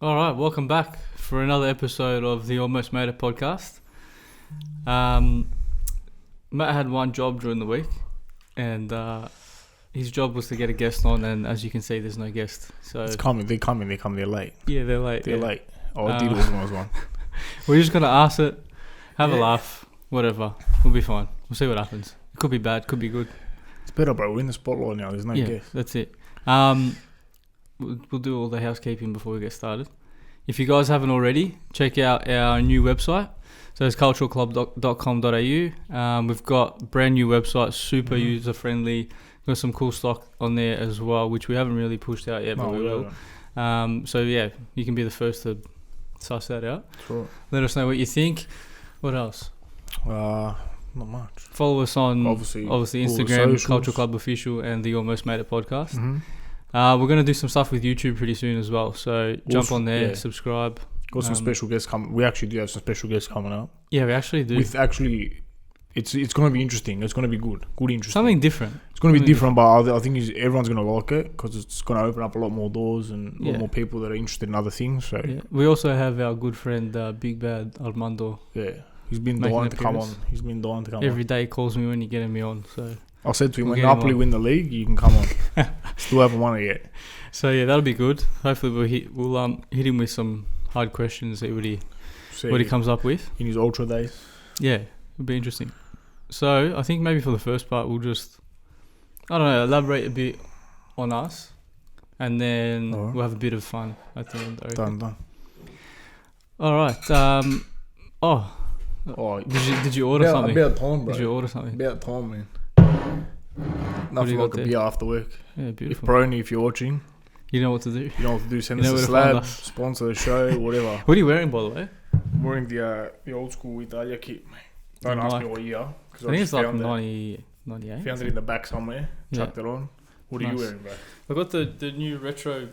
All right, welcome back for another episode of the Almost Made It podcast. Matt had one job during the week, and his job was to get a guest on, and as you can see, there's no guest. So They're late. Yeah, they're late. They're late. Oh, I did organise one. We're just gonna ask it, have a laugh, whatever. We'll be fine. We'll see what happens. It could be bad, could be good. It's better, bro. We're in the spotlight now. There's no guest. That's it. We'll do all the housekeeping before we get started. If you guys haven't already, check out our new website. So it's CALCIOCLUB.com.au. We've got brand new website, super user friendly. Got some cool stock on there as well, which we haven't really pushed out yet, but we will. So yeah, you can be the first to suss that out. Sure. Let us know what you think. What else? Not much. Follow us on obviously Instagram, Culture Club Official, and the Almost Made It podcast. We're going to do some stuff with YouTube pretty soon as well. So jump on there, subscribe. Got some special guests coming. We actually do have some special guests coming up. Yeah, we actually do. It's going to be interesting. It's going to be good. Interesting. Something different. It's going to be different, but I think everyone's going to like it because it's going to open up a lot more doors and a lot more people that are interested in other things. So we also have our good friend Big Bad Armando. Yeah, he's been dying to come on. Every day he calls me when you're getting me on. So I said to him, when Napoli win the league, you can come on. Still haven't won it yet. So yeah, that'll be good. Hopefully we'll hit him with some hard questions, see what he comes up with in his ultra days. Yeah, it'll be interesting. So I think maybe for the first part we'll just elaborate a bit on us, and then we'll have a bit of fun at the end. Done. All right. Did you order something? About time, bro. Did you order something? About time, man. Nothing like a beer after work. Yeah, beautiful. Brony, if you're watching, you know what to do. Send us a slab, sponsor the show, whatever. What are you wearing, by the way? I'm wearing the old school Italia kit, mate. Don't ask me what year. I think it's like 98. Found it in the back somewhere. Chucked it on. What are you wearing, bro? I got the new retro.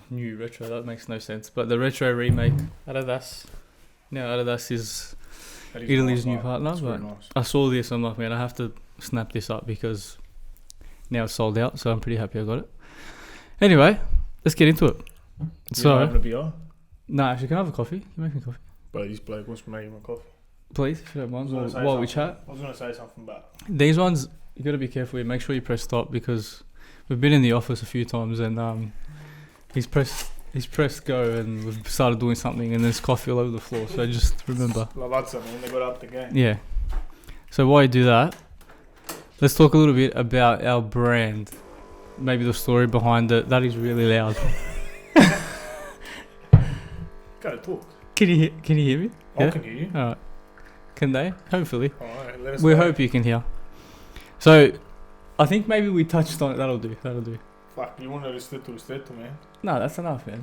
New retro, that makes no sense. But the retro remake, Adidas. Now Adidas is Italy's new partner. But nice. I saw this, I'm like, man, I have to snap this up because now it's sold out, so I'm pretty happy I got it. Anyway, let's get into it. You having a beer? No, actually, can I have a coffee? Can you make me coffee? Bro, this bloke wants to make him a coffee. Please, if you don't mind, while we chat. I was going to say something, but these ones, you got to be careful. Make sure you press stop because we've been in the office a few times and he's pressed go and we've started doing something and there's coffee all over the floor. So just remember. That's something when they got up the game. Yeah. So while you do that, let's talk a little bit about our brand. Maybe the story behind it. That is really loud. Gotta talk. Can you hear me? I can hear you. All right. Can they? Hopefully. All right, let us we know. hope you can hear. So, I think maybe we touched on it. That'll do. Fuck, you want to ristretto, man? No, that's enough, man.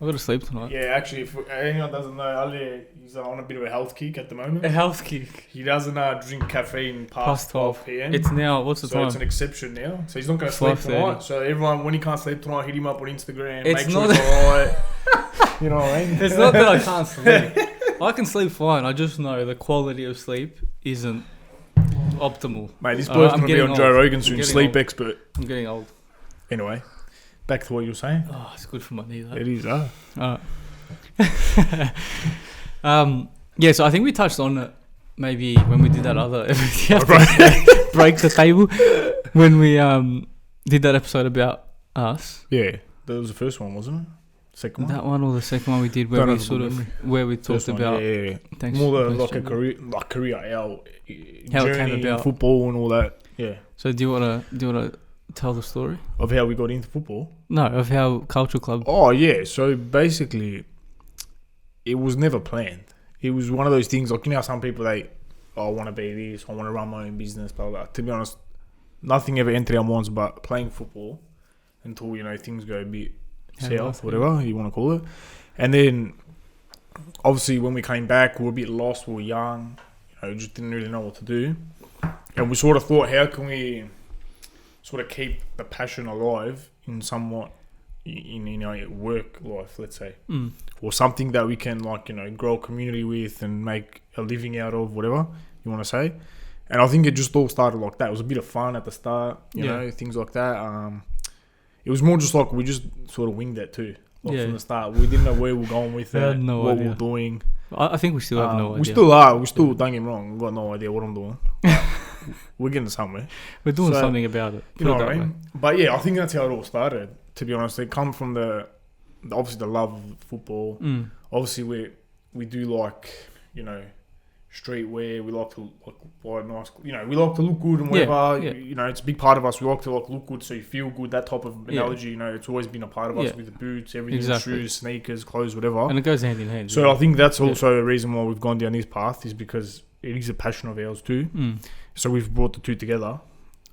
I've got to sleep tonight. Yeah, actually, if anyone doesn't know, Ali, he's on a bit of a health kick at the moment. A health kick? He doesn't drink caffeine past 12 p.m. It's now, what's the time? So it's an exception now. So he's not going to sleep tonight. So everyone, when he can't sleep tonight, hit him up on Instagram. Make sure it's alright. You know what I mean? It's not that I can't sleep. I can sleep fine. I just know the quality of sleep isn't optimal. Mate, this bloke's going to be on Joe Rogan soon. Sleep expert. I'm getting old. Anyway, back to what you were saying. Oh, it's good for my knee though. It is, Alright. So I think we touched on it maybe when we did that other break the table when we did that episode about us. Yeah, that was the first one, wasn't it? Second one? That one or the second one we did where we talked about more like a career, how it came about, football and all that. Yeah. So do you wanna tell the story of how we got into football? No, of how Culture Club. Oh yeah. So basically, it was never planned. It was one of those things like, you know, some people I want to be this, I want to run my own business, blah blah. To be honest, nothing ever entered our minds but playing football until things go a bit south, whatever you want to call it. And then obviously when we came back, we were a bit lost, we were young, just didn't really know what to do. And we sort of thought, how can we sort of keep the passion alive in somewhat in work life, let's say, or something that we can grow a community with and make a living out of, whatever you want to say. And I think it just all started like that. It was a bit of fun at the start, you know, things like that. It was more just like we just sort of winged that too. from the start. We didn't know where we were going with it, what we were doing. I think we still have no idea. We still are. We still, don't get me wrong, we've got no idea what I'm doing. We're getting somewhere. We're doing something about it. You know what I mean? But yeah, I think that's how it all started, to be honest. It come from obviously the love of football. Obviously we do like, you know, streetwear. We like to buy nice, you know, we like to look good and whatever. Yeah. You know, it's a big part of us. We like to look good so you feel good. That type of analogy, you know, it's always been a part of us with the boots, everything, shoes, sneakers, clothes, whatever. And it goes hand in hand. So I think that's also a reason why we've gone down this path, is because it is a passion of ours too. So we've brought the two together.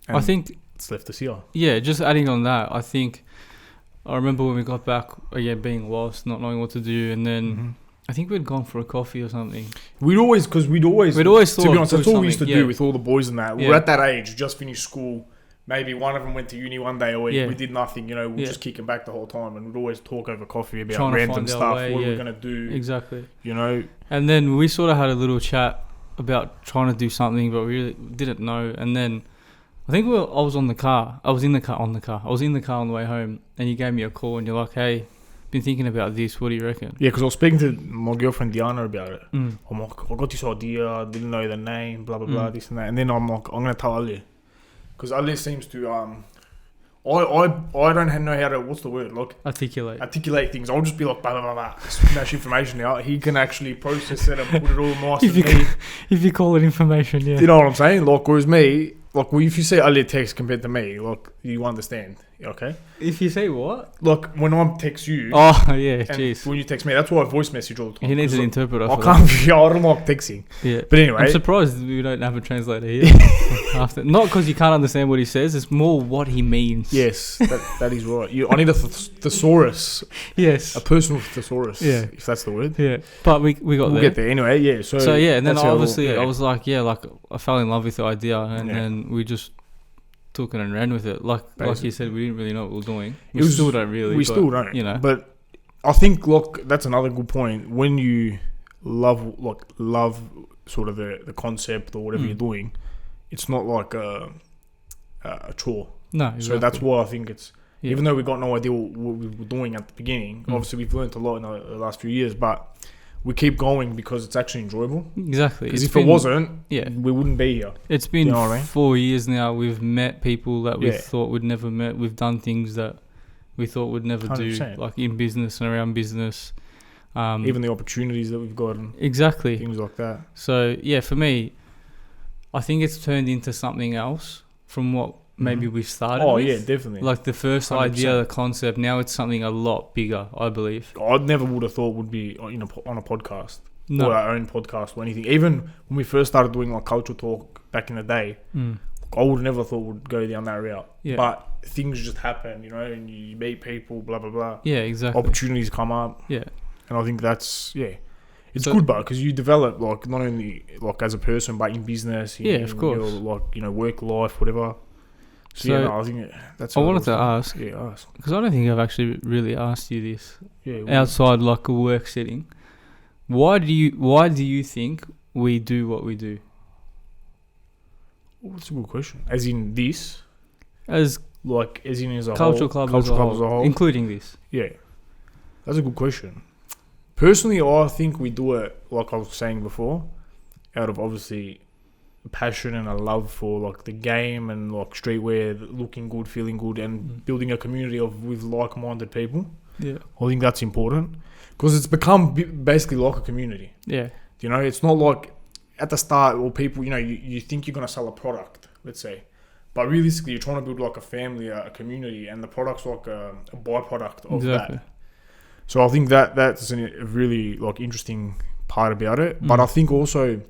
And I think it's left us here. Yeah, just adding on that, I remember when we got back, again, being lost, not knowing what to do, and then I think we'd gone for a coffee or something. We'd always thought, to be honest, that's all we used to do with all the boys and that. We were at that age, just finished school. Maybe one of them went to uni one day a week. We did nothing, you know, we were just kicking back the whole time, and we'd always talk over coffee about random stuff, what we're going to do. Exactly. You know? And then we sort of had a little chat about trying to do something, but we really didn't know. And then I think I was in the car on the way home, and you gave me a call, and you're like, hey, been thinking about this, what do you reckon? Yeah, because I was speaking to my girlfriend Diana about it. I'm like, I got this idea, didn't know the name, blah blah blah, this and that. And then I'm like, I'm gonna tell Ali, because Ali seems to I don't know how to, what's the word, like articulate things. I'll just be like blah blah blah blah, smash information out. He can actually process it and put it all nice. If you call it information, yeah. You know what I'm saying? Like, whereas me, like, if you say Ali text compared to me, like, you understand, okay? If you say what? Like, when I text you. Oh, yeah, jeez. When you text me, that's why I voice message all the time. He needs an interpreter. I don't like texting. Yeah. But anyway. I'm surprised we don't have a translator here. Not because you can't understand what he says, it's more what he means. Yes, that is right. I need a thesaurus. Yes. A personal thesaurus. Yeah. If that's the word. Yeah. But we'll get there anyway, yeah. So yeah, and then obviously I was like, I fell in love with the idea, and then we just took it and ran with it. Like you said, we didn't really know what we were doing. We still don't really. Still don't. You know. But I think, look, that's another good point. When you love sort of the concept or whatever you're doing, it's not like a chore. No. Exactly. So that's why I think it's, even though we got no idea what we were doing at the beginning, obviously we've learned a lot in the last few years, but we keep going because it's actually enjoyable. Exactly. Because if it wasn't, we wouldn't be here. It's been 4 years now. We've met people that we thought we'd never met. We've done things that we thought we'd never 100%. Do, like in business and around business. Even the opportunities that we've gotten. Exactly. Things like that. So, yeah, for me, I think it's turned into something else from what maybe we started with. Yeah, definitely. Like the first 100%. Idea, the concept, now it's something a lot bigger, I believe. I never would have thought would be on a podcast. No. Or our own podcast or anything. Even when we first started doing like culture talk back in the day, I would have never thought we'd go down that route. Yeah. But things just happen, you know, and you meet people, blah, blah, blah. Yeah, exactly. Opportunities come up. Yeah. And I think that's, it's good, but because you develop, like, not only like as a person, but in business, of course, your, like, you know, work life, whatever. So I think that's. I wanted to ask. Yeah, ask. Because I don't think I've actually really asked you this. Yeah. Outside like a work setting, why do you think we do what we do? Oh, that's a good question. As in this, as in as a cultural whole, club as a whole, including this. Yeah, that's a good question. Personally, I think we do it, like I was saying before, out of obviously passion and a love for like the game and like streetwear, looking good, feeling good, and building a community with like-minded people. Yeah, I think that's important because it's become basically like a community. Yeah, you know, it's not like at the start or people, you know, you think you're gonna sell a product, let's say, but realistically you're trying to build like a family, a community, and the product's like a byproduct of that. So I think that's a really like interesting part about it. But I think also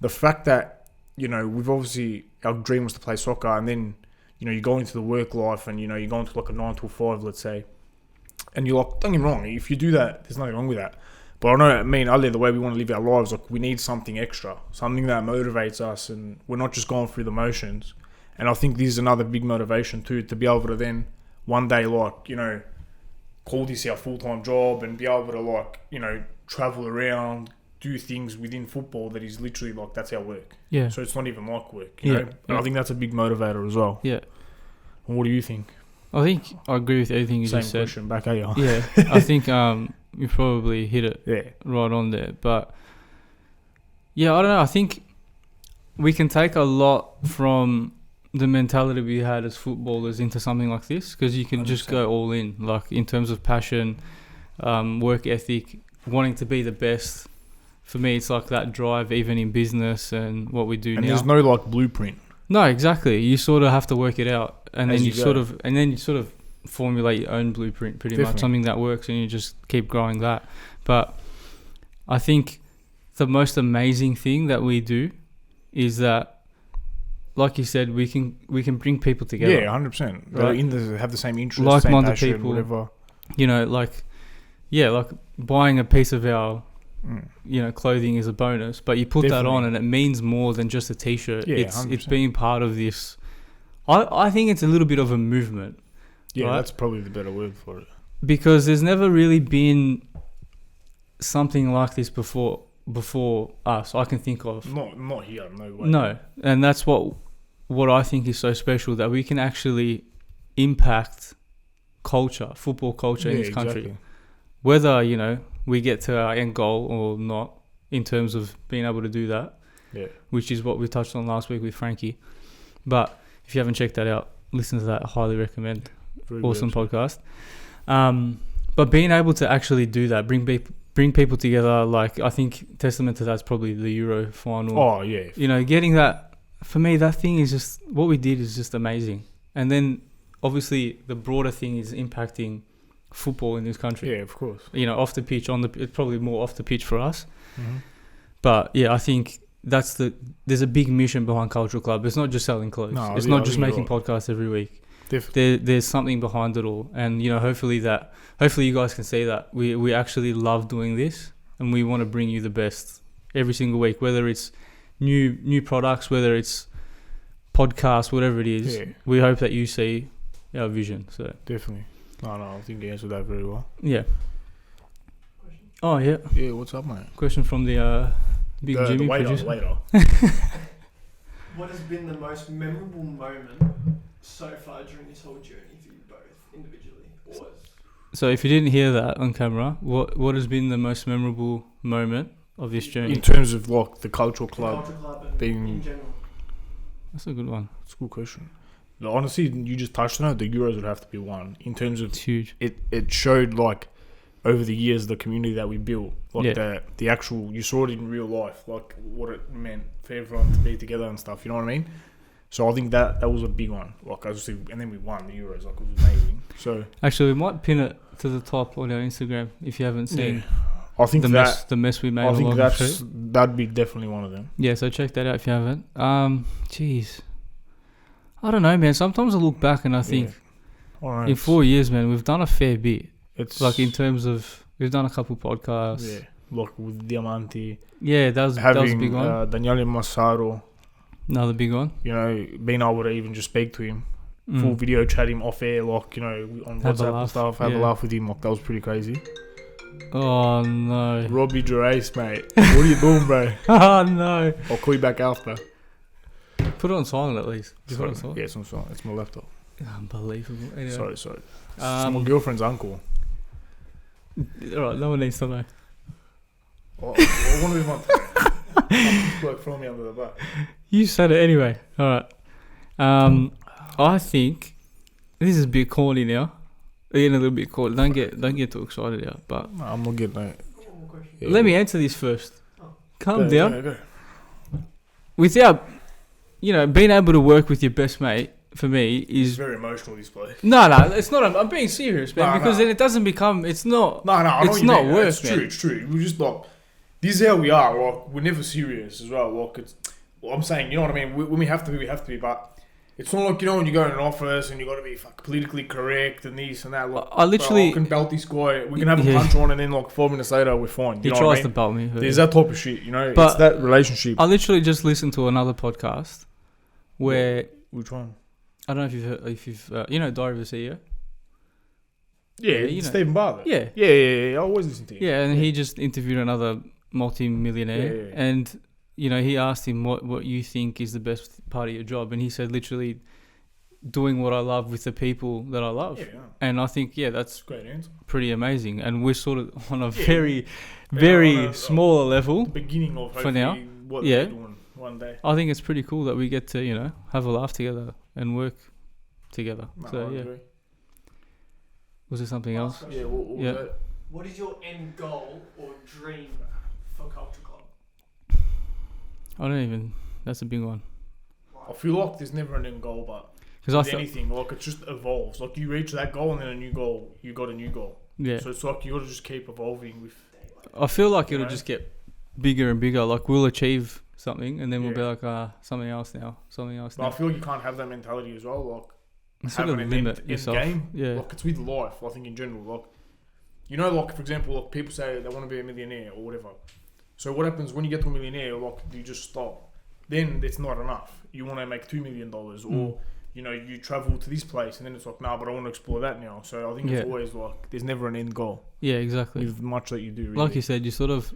the fact that, you know, we've obviously, our dream was to play soccer, and then, you know, you go into the work life and, you know, you go into like a 9 to 5, let's say, and you're like, don't get me wrong, if you do that, there's nothing wrong with that. But I know, earlier, the way we want to live our lives, like we need something extra, something that motivates us, and we're not just going through the motions. And I think this is another big motivation too, to be able to then one day, like, you know, call this our full-time job and be able to, like, you know, travel around, do things within football that is literally like, that's our work. Yeah. So it's not even like work, you know? And I think that's a big motivator as well. Yeah. And what do you think? I think I agree with everything you Same just said. question back at you. Yeah, I think you probably hit it right on there. But yeah, I don't know. I think we can take a lot from the mentality we had as footballers into something like this, because you can 100%. just go all in, like in terms of passion, work ethic, wanting to be the best. For me, it's like that drive, even in business and what we do now. And there's no like blueprint. No, exactly. You sort of have to work it out, and As then you you sort of formulate your own blueprint, pretty much, something that works, and you just keep growing that. But I think the most amazing thing that we do is that, like you said, we can bring people together. Yeah, 100%. Right? Have the same interests, like-minded same passion, people, whatever. You know, like buying a piece of our clothing is a bonus, but you put that on and it means more than just a t-shirt. Yeah, it's being part of this. I think it's a little bit of a movement. Yeah, right? that's probably the better word for it. Because there's never really been something like this before us, I can think of. Not here, no way. No, and that's what I think is so special, that we can actually impact culture, football culture in this country. Exactly. Whether, we get to our end goal or not, in terms of being able to do that, which is what we touched on last week with Frankie. But if you haven't checked that out, listen to that. I highly recommend. Very awesome podcast. But being able to actually do that, bring people together, like, I think testament to that is probably the Euro final. Oh, yeah. Getting that, for me, that thing is just, what we did is just amazing. And then, obviously, the broader thing is impacting football in this country. Yeah, of course. Off the pitch, it's probably more off the pitch for us. Mm-hmm. But yeah, I think there's a big mission behind Cultural Club. It's not just selling clothes. It's not just making podcasts every week. There's something behind it all. And hopefully you guys can see that we actually love doing this, and we want to bring you the best every single week, whether it's new products, whether it's podcasts, whatever it is. We hope that you see our vision. So definitely. No, I think you answered that very well. Yeah. Oh, yeah. Yeah, what's up, mate? Question from the big Jimmy producer. Waiter. What has been the most memorable moment so far during this whole journey for you both, individually? So if you didn't hear that on camera, what has been the most memorable moment of this journey? In terms of like the Cultural Club, and being in general. That's a good one. It's a good question. Honestly, you just touched on it. The Euros would have to be one. In terms of, it's huge. It showed like over the years the community that we built, like the actual. You saw it in real life, like what it meant for everyone to be together and stuff. You know what I mean? So I think that was a big one. Like obviously, and then we won the Euros. Like it was amazing. So actually, we might pin it to the top on our Instagram if you haven't seen. Yeah. I think the mess we made. I think that'd be definitely one of them. Yeah, so check that out if you haven't. Jeez. I don't know, man. Sometimes I look back and I think, in 4 years, man, we've done a fair bit. It's like in terms of, we've done a couple podcasts. Yeah, like with Diamanti. Yeah, that was a big one. Daniele Massaro. Another big one. Being able to even just speak to him, full video chat him off air, like, on WhatsApp and stuff, have a laugh with him. Like, that was pretty crazy. Oh, no. Robbie Gerace, mate. What are you doing, bro? Oh, no. I'll call you back after. Put it on silent at least. Sorry. Yeah, it's on silent. It's my laptop. Unbelievable. Anyway. Sorry. It's my girlfriend's uncle. Alright, no one needs to know. I want to be my throw me under the bus. You said it anyway. Alright. I think this is a bit corny now. Getting a little bit corny. Don't get too excited out. But no, I'm not getting that. Yeah. Let me answer this first. Calm down. Go. Without being able to work with your best mate, for me, is... It's very emotional, this place. No, it's not. I'm being serious, man, because then it doesn't become... It's not... It's not work, it's true, it's true. We're just like... This is how we are. Like, we're never serious as well. Like, it's... Well, I'm saying, you know what I mean? When we have to be, we have to be, but... It's not like, when you go in an office and you got to be politically correct and this and that. Like, I literally... I can belt this guy. We can have a punch on and then, 4 minutes later, we're fine. He tries to belt me. There's that type of shit, But it's that relationship. I literally just listened to another podcast where... Which one? I don't know if you've Diary of a CEO? Yeah, Stephen Bartlett. Yeah. I always listen to him. Yeah, and he just interviewed another multi-millionaire. Yeah. And, he asked him what you think is the best part of your job. And he said literally doing what I love with the people that I love. Yeah. And I think, that's Great answer. pretty amazing. And we're sort of on a Yeah. very, Yeah, very on a- smaller level. Beginning of hopefully now. what Yeah. they're doing one day. I think it's pretty cool that we get to, have a laugh together and work together. No, So, I yeah. agree. Was there something else? Last question. Yeah, what was Yeah. that? What is your end goal or dream for Culture Club? That's a big one. I feel like there's never an end goal, but Because with anything, like it just evolves. Like you reach that goal and then a new goal, you got a new goal. yeah. So it's like you got to just keep evolving with. I feel like You it'll know? just get bigger and bigger. Like we'll achieve something and then we'll be Yeah. like, something else now. But I feel like you can't have that mentality as well. Like You sort of having an limit end yourself. game. Yeah. Like it's with life. I think in general, like like for example, like people say they want to be a millionaire or whatever. So what happens when you get to a millionaire? Like you just stop. Then it's not enough. You want to make $2 million, or you travel to this place, and then it's like, nah, but I want to explore that now. So I think Yeah. it's always like there's never an end goal Yeah, exactly. with much that you do. Really. Like you said, you sort of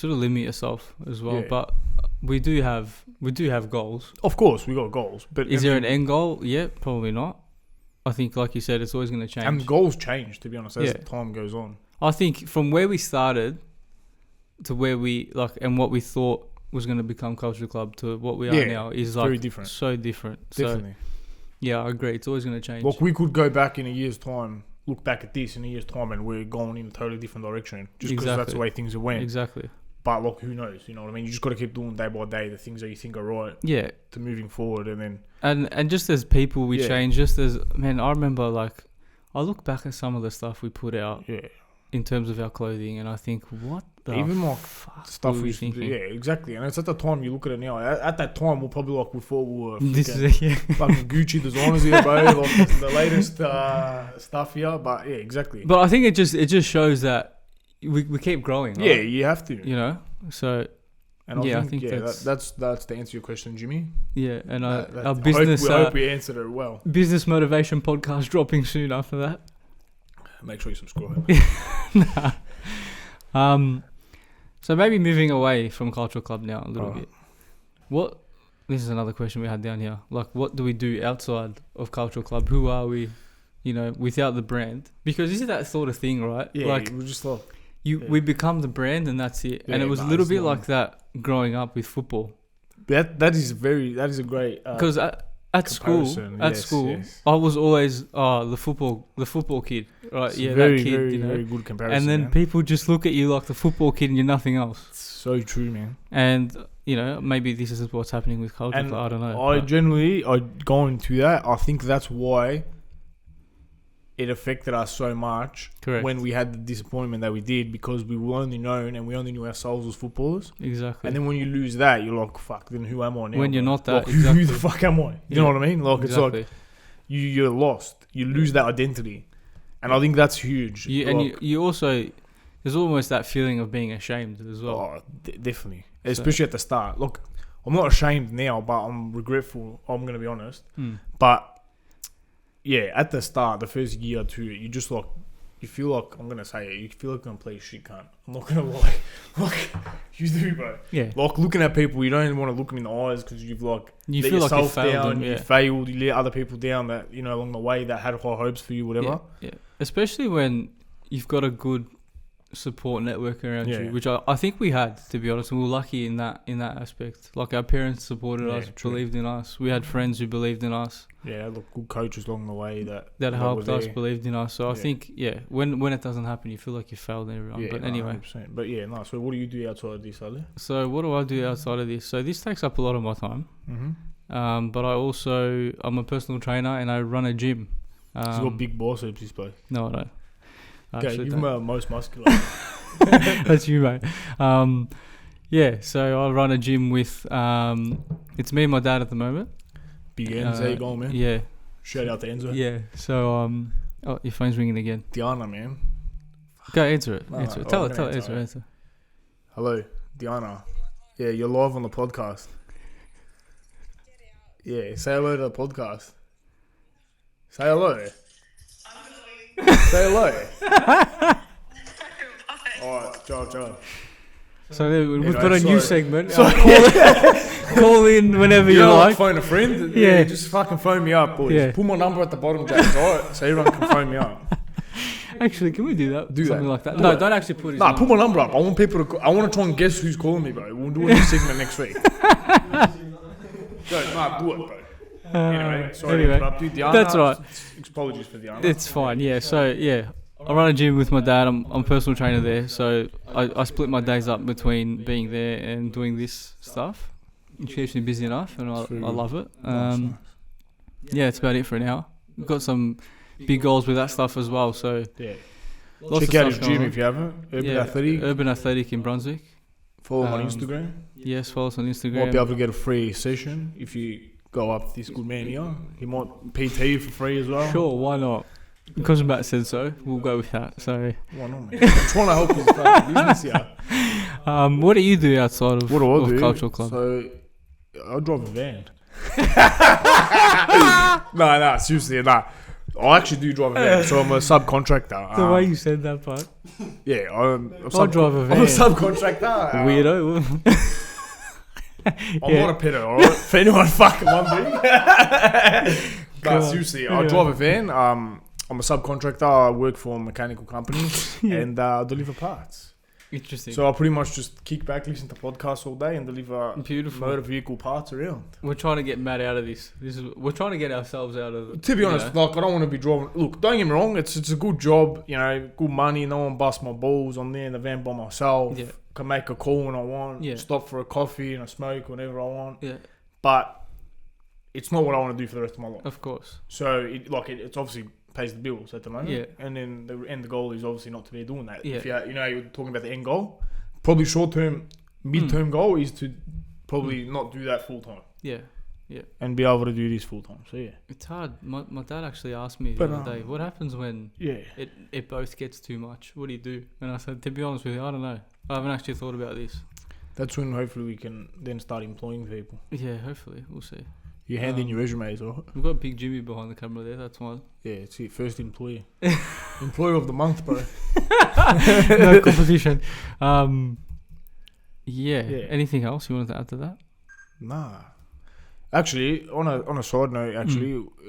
limit yourself as well. Yeah. But we do have goals. Of course, we got goals, but Is there an end goal? Yeah, probably not. I think, like you said, it's always going to change. And goals change, to be honest, as Yeah. time goes on. I think from where we started to where we and what we thought was going to become Culture Club to what we are Yeah, now is very like different. so different. Definitely. So yeah, I agree. It's always going to change. Like we could go back in a year's time, look back at this in a year's time, and we're going in a totally different direction, just because that's Exactly. the way things have went. Exactly. But look, who knows? You know what I mean? You just got to keep doing day by day the things that you think are right Yeah. to moving forward, and then And just as people, we Yeah. change. Just as I remember I look back at some of the stuff we put out in terms of our clothing, and I think, what the even like fuck stuff were we we thinking? yeah, exactly. And it's at the time you look at it now. At that time, we're probably like we thought we were This freaking is yeah. fucking Gucci designers here, bro. Like the latest stuff here. But yeah, exactly. But I think it just shows that we keep growing. Yeah, Right? you have to. So And Yeah, I I think, think that's to answer your question, Jimmy. yeah, and That- our business I hope we answered it well. business motivation podcast dropping soon after that. Make sure you subscribe. So maybe moving away from Cultural Club now a little Alright. bit. This is another question we had down here. Like, what do we do outside of Cultural Club? Who are we, without the brand? Because this is that sort of thing, right? Yeah, like we're just like we become the brand and that's it. And Yeah, it was a but little it's bit not- like that growing up with football. that is a great Because at comparison, school, yes. I was always the football kid, right? It's Yeah, very, that kid, very, very good comparison. And then man. people just look at you like the football kid and you're nothing else. It's so true, man. And maybe this is what's happening with culture. And I don't know. I but- generally, going to that, I think that's why it affected us so much Correct. when we had the disappointment that we did, because we were only known and we only knew ourselves as footballers. Exactly. And then when you lose that, you're like, fuck, then who am I now? When you're bro? not that, Like, who exactly. the fuck am I? You know what I mean? Like, Exactly. it's like you're lost. You lose that identity. And I think that's huge. You also, there's almost that feeling of being ashamed as well. Oh, definitely. Especially at the start. Look, I'm not ashamed now, but I'm regretful. I'm going to be honest. Mm. But yeah, at the start, the first year or two, you just like, you feel like, I'm going to say it, you feel like you're going to play shit cunt. I'm not going to lie. Like, you do, bro. Yeah. Like, looking at people, you don't even want to look them in the eyes because you've like, You let feel like you yourself failed down, them, you yeah. failed, you let other people down that, along the way that had high hopes for you, whatever. Yeah. Especially when you've got a good support network around Yeah. you, which I think we had, to be honest, and we were lucky in that aspect. Like our parents supported Yeah, us, true. believed in us. We had friends who believed in us, Yeah, look, good coaches along the way that helped were us, there. believed in us. So I Yeah. think, when it doesn't happen, you feel like you failed everyone. Yeah, But no, anyway, 100%. But yeah, no. So what do you do outside of this, Ali? so what do I do outside of this? So this takes up a lot of my time. Mm-hmm. But I'm a personal trainer and I run a gym. He's got big biceps, this bloke. No, I don't. I Okay, actually give don't. him a most muscular. That's you, mate. So I run a gym with it's me and my dad at the moment. Big ends, how you going, man? Yeah, Shout out to Enzo. yeah. So oh, your phone's ringing again. Diana, man. Go answer it. No, Answer no. it. Tell Oh, it. I'm Tell gonna it. Answer. answer Answer. Hello, Diana. Yeah, you're live on the podcast. Yeah, say hello to the podcast. Say hello. Say hello. Alright, ciao. So So we've Anyway, got a new sorry. segment. Call in whenever you like. Phone a friend. Yeah. Just fucking phone me up, boys. Yeah. Put my number at the bottom, James. Alright, so everyone can phone me up. Actually, can we do that? Do Something that. like that. No, don't actually put his Nah, number. put my number up. I want people to. I want to try and guess who's calling me, bro. We'll do a new segment next week. Do it, bro. Anyway, sorry to interrupt you, Diana. That's right. Apologies for Diana. It's fine. Yeah. So yeah, I run a gym with my dad. I'm a personal trainer there. So I split my days up between being there and doing this stuff. It keeps me busy enough, and I love it. Yeah, it's about it for now. We've got some big goals with that stuff as well. So Yeah. lots Check of out his stuff going gym on. if you haven't. Urban Yeah, Athletic. Urban Athletic in Brunswick. Follow him on Instagram. Yes, follow us on Instagram. Might be able to get a free session if you go up to this good man here. He might PT you for free as well. Sure, why not? Because Matt said so, we'll go with that. So, Why not, man? I'm trying to help his fucking business here. what do you do outside of, What do I do? Cultural Club? So, I drive a van. No, seriously, no. I actually do drive a van, so I'm a subcontractor. The way you said that part, Yeah, I'm a I drive a van. I'm a subcontractor. Weirdo. I'm not a pedo, alright? For anyone fucking wondering. Go on. Seriously, Yeah. I drive a van. I'm a subcontractor. I work for a mechanical company and deliver parts. Interesting. So I pretty much just kick back, listen to podcasts all day, and deliver Beautiful. motor vehicle parts around. We're trying to get Matt out of this. We're trying to get ourselves out of it. To be honest, like I don't want to be driving. Look, don't get me wrong. It's a good job, you know, good money. No one busts my balls. I'm there in the van by myself. Yeah. Can make a call when I want. Yeah. Stop for a coffee and a smoke whenever I want. Yeah, But it's not what I want to do for the rest of my life. of course. So it's obviously pays the bills at the moment. Yeah. And then the end goal is obviously not to be doing that. Yeah. If you're talking about the end goal, probably short term, mid term goal is to probably not do that full time Yeah. and be able to do this full time. So yeah. It's hard. My dad actually asked me the But, other day, what happens when Yeah. it both gets too much? What do you do? And I said, to be honest with you, I don't know. I haven't actually thought about this. That's when hopefully we can then start employing people. Yeah, hopefully. We'll see. You hand in your resumes, alright? We've got Big Jimmy behind the camera there, that's one. Yeah, it's it. First employer. Employer of the month, bro. No competition. Yeah. Yeah. Anything else you wanted to add to that? Nah. Actually, on a side note,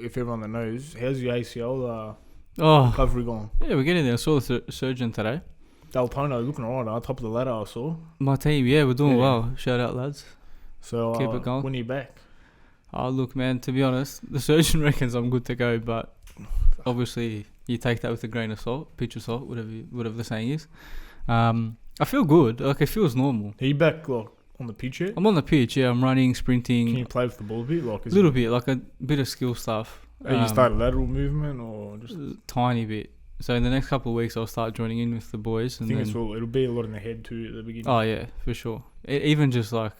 if everyone that knows, how's your ACL Oh, recovery gone? yeah, we're getting there. I saw the surgeon today. Daltono looking alright, top of the ladder I saw. My team, yeah, we're doing Yeah. well. Shout out, lads. So Keep it going. when are you back? Oh, look, man, to be honest, the surgeon reckons I'm good to go, but obviously you take that with a grain of salt, pinch of salt, whatever the saying is. I feel good. Like, it feels normal. Are you back like on the pitch yet? I'm on the pitch, yeah. I'm running, Can sprinting, you play with the ball a bit? Like, a little bit, like a bit of skill stuff. You start lateral movement or just? Tiny bit. So in the next couple of weeks, I'll start joining in with the boys. I And think then, it'll be a lot in the head too at the beginning. oh yeah, for sure. Even just like,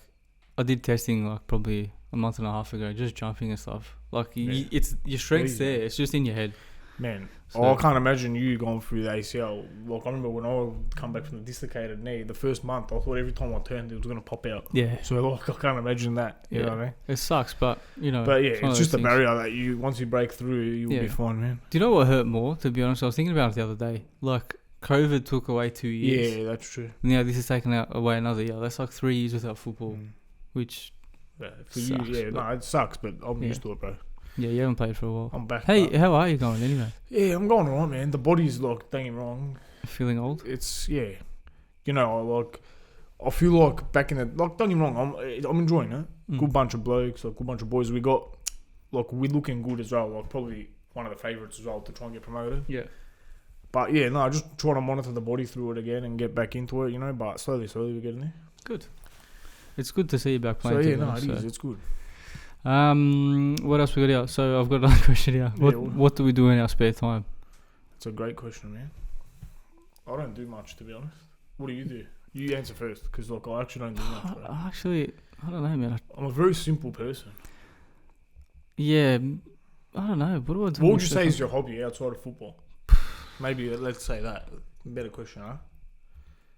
I did testing like probably a month and a half ago, just jumping and stuff. Like Yeah. it's your strength's Easy. there. It's just in your head. Man, So- I can't imagine you going through the ACL. Like I remember when I would come back from the dislocated knee, the first month I thought every time I turned it was gonna pop out. Yeah, So like I can't imagine that. You know what I mean? it sucks, but you know. But yeah, one of it's just those a things. barrier that you once you break through, you'll Yeah. be fine, man. Do you know what hurt more? To be honest, I was thinking about it the other day. Like COVID took away 2 years. Yeah, that's true. Now this is taking away another year. That's like 3 years without football, Mm. which Yeah, for Sucks, you, yeah, but- no, it sucks, but I'm Yeah. used to it, bro. yeah, you haven't played for a while. I'm back. Hey, bro. how are you going anyway? Yeah, I'm going alright, man. The body's like, don't get me wrong, Feeling old? it's you know, like I feel like back in the like, don't get me wrong, I'm enjoying it. Mm. Good bunch of blokes, like good bunch of boys. We got like we're looking good as well. Like probably one of the favourites as well to try and get promoted. Yeah. But yeah, no, just trying to monitor the body through it again and get back into it, you know. But slowly we're getting there. Good. It's good to see you back playing. So to yeah, be no, honest, it is. so. It's good. What else we got here? So I've got another question here. Yeah, What do we do in our spare time? It's a great question, man. I don't do much, to be honest. What do you do? You answer first, because like I actually don't do much. Bro. Actually, I don't know, man. I'm a very simple person. Yeah, I don't know. What do I do? What would you say is your hobby outside of football? Maybe let's say that. Better question, huh?